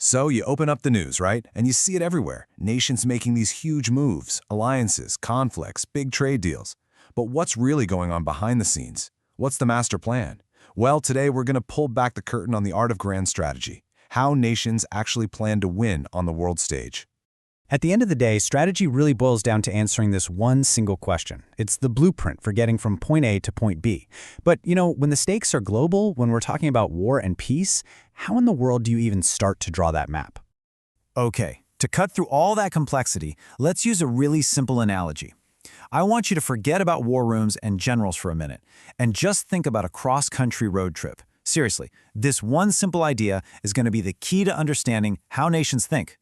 So you open up the news, right? And you see it everywhere. Nations making these huge moves, alliances, conflicts, big trade deals. But what's really going on behind the scenes? What's the master plan? Well, today we're going to pull back the curtain on the art of grand strategy, how nations actually plan to win on the world stage. At the end of the day, strategy really boils down to answering this one single question. It's the blueprint for getting from point A to point B. But, when the stakes are global, when we're talking about war and peace, how in the world do you even start to draw that map? Okay, to cut through all that complexity, let's use a really simple analogy. I want you to forget about war rooms and generals for a minute, and just think about a cross-country road trip. Seriously, this one simple idea is going to be the key to understanding how nations think.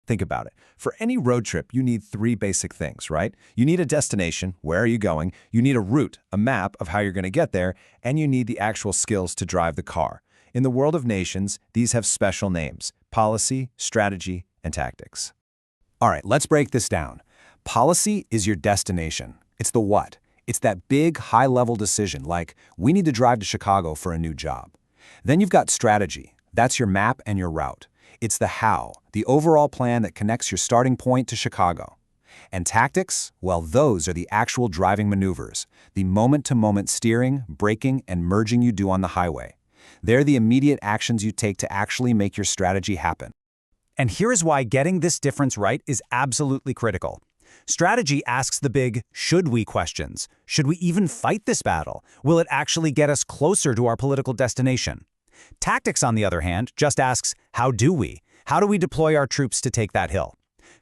Think about it. For any road trip, you need three basic things, right? You need a destination, where are you going? You need a route, a map of how you're going to get there, and you need the actual skills to drive the car. In the world of nations, these have special names: policy, strategy, and tactics. All right, let's break this down. Policy is your destination. It's the what. It's that big, high-level decision, like, we need to drive to Chicago for a new job. Then you've got strategy. That's your map and your route. It's the how, the overall plan that connects your starting point to Chicago. And tactics? Well, those are the actual driving maneuvers, the moment-to-moment steering, braking, and merging you do on the highway. They're the immediate actions you take to actually make your strategy happen. And here is why getting this difference right is absolutely critical. Strategy asks the big "should we" questions. Should we even fight this battle? Will it actually get us closer to our political destination? Tactics, on the other hand, just asks, how do we? How do we deploy our troops to take that hill?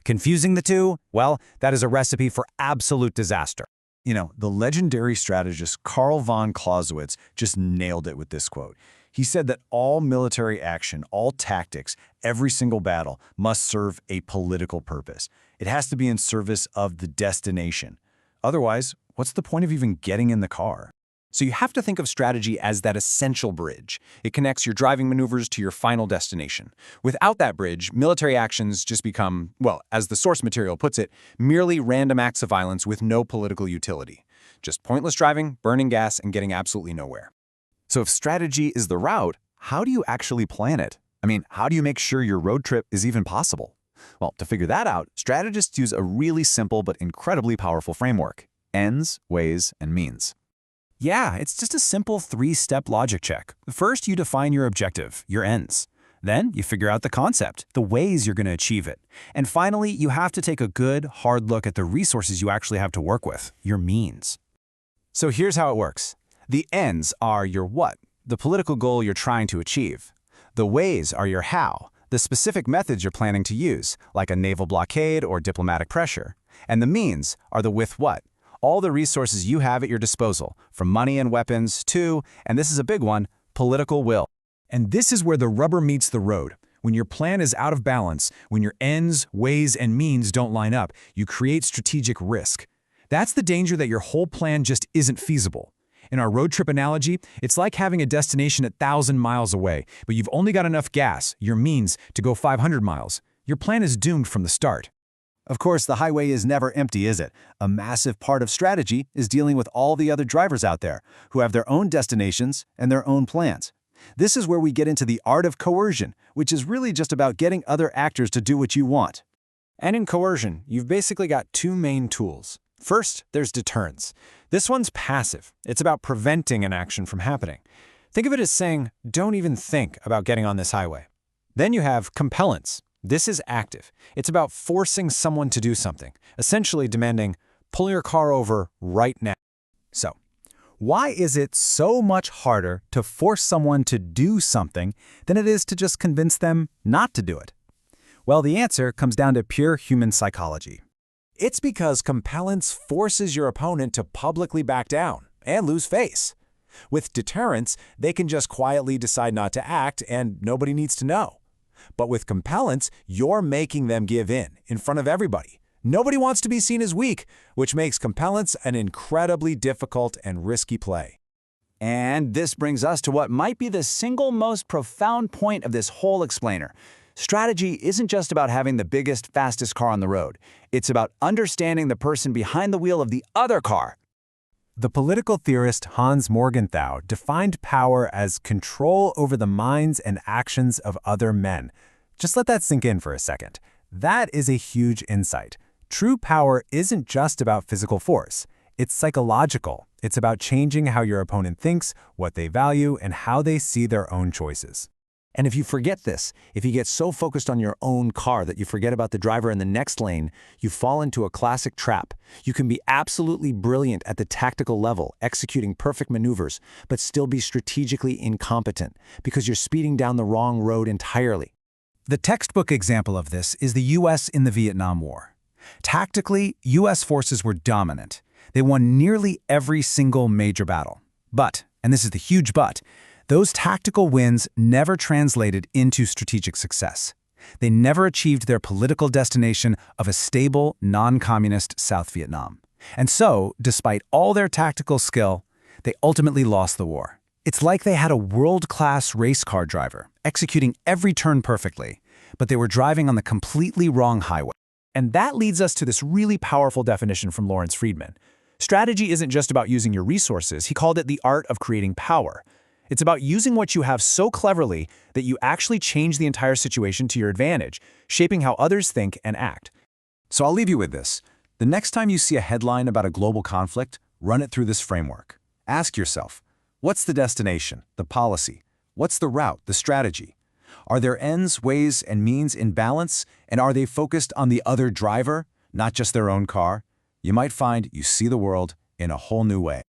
Confusing the two? Well, that is a recipe for absolute disaster. The legendary strategist Karl von Clausewitz just nailed it with this quote. He said that all military action, all tactics, every single battle must serve a political purpose. It has to be in service of the destination. Otherwise, what's the point of even getting in the car? So you have to think of strategy as that essential bridge. It connects your driving maneuvers to your final destination. Without that bridge, military actions just become, well, as the source material puts it, merely random acts of violence with no political utility. Just pointless driving, burning gas, and getting absolutely nowhere. So if strategy is the route, how do you actually plan it? How do you make sure your road trip is even possible? Well, to figure that out, strategists use a really simple but incredibly powerful framework: ends, ways, and means. Yeah, it's just a simple three-step logic check. First, you define your objective, your ends. Then, you figure out the concept, the ways you're going to achieve it. And finally, you have to take a good, hard look at the resources you actually have to work with, your means. So here's how it works. The ends are your what, the political goal you're trying to achieve. The ways are your how, the specific methods you're planning to use, like a naval blockade or diplomatic pressure. And the means are the with what, all the resources you have at your disposal, from money and weapons to, and this is a big one, political will. And this is where the rubber meets the road. When your plan is out of balance, when your ends, ways, and means don't line up, you create strategic risk. That's the danger that your whole plan just isn't feasible. In our road trip analogy, it's like having a destination 1,000 miles away, but you've only got enough gas, your means, to go 500 miles. Your plan is doomed from the start. Of course, the highway is never empty, is it? A massive part of strategy is dealing with all the other drivers out there who have their own destinations and their own plans. This is where we get into the art of coercion, which is really just about getting other actors to do what you want. And in coercion, you've basically got two main tools. First, there's deterrence. This one's passive. It's about preventing an action from happening. Think of it as saying, don't even think about getting on this highway. Then you have compellence. This is active. It's about forcing someone to do something, essentially demanding, pull your car over right now. So, why is it so much harder to force someone to do something than it is to just convince them not to do it? Well, the answer comes down to pure human psychology. It's because compellence forces your opponent to publicly back down and lose face. With deterrence, they can just quietly decide not to act and nobody needs to know. But with compellence, you're making them give in front of everybody. Nobody wants to be seen as weak, which makes compellence an incredibly difficult and risky play. And this brings us to what might be the single most profound point of this whole explainer. Strategy isn't just about having the biggest, fastest car on the road. It's about understanding the person behind the wheel of the other car. The political theorist Hans Morgenthau defined power as control over the minds and actions of other men. Just let that sink in for a second. That is a huge insight. True power isn't just about physical force. It's psychological. It's about changing how your opponent thinks, what they value, and how they see their own choices. And if you forget this, if you get so focused on your own car that you forget about the driver in the next lane, you fall into a classic trap. You can be absolutely brilliant at the tactical level, executing perfect maneuvers, but still be strategically incompetent because you're speeding down the wrong road entirely. The textbook example of this is the U.S. in the Vietnam War. Tactically, U.S. forces were dominant. They won nearly every single major battle. But, and this is the huge but, those tactical wins never translated into strategic success. They never achieved their political destination of a stable, non-communist South Vietnam. And so, despite all their tactical skill, they ultimately lost the war. It's like they had a world-class race car driver, executing every turn perfectly, but they were driving on the completely wrong highway. And that leads us to this really powerful definition from Lawrence Friedman. Strategy isn't just about using your resources. He called it the art of creating power. It's about using what you have so cleverly that you actually change the entire situation to your advantage, shaping how others think and act. So I'll leave you with this. The next time you see a headline about a global conflict, run it through this framework. Ask yourself, what's the destination, the policy? What's the route, the strategy? Are their ends, ways, and means in balance, and are they focused on the other driver, not just their own car? You might find you see the world in a whole new way.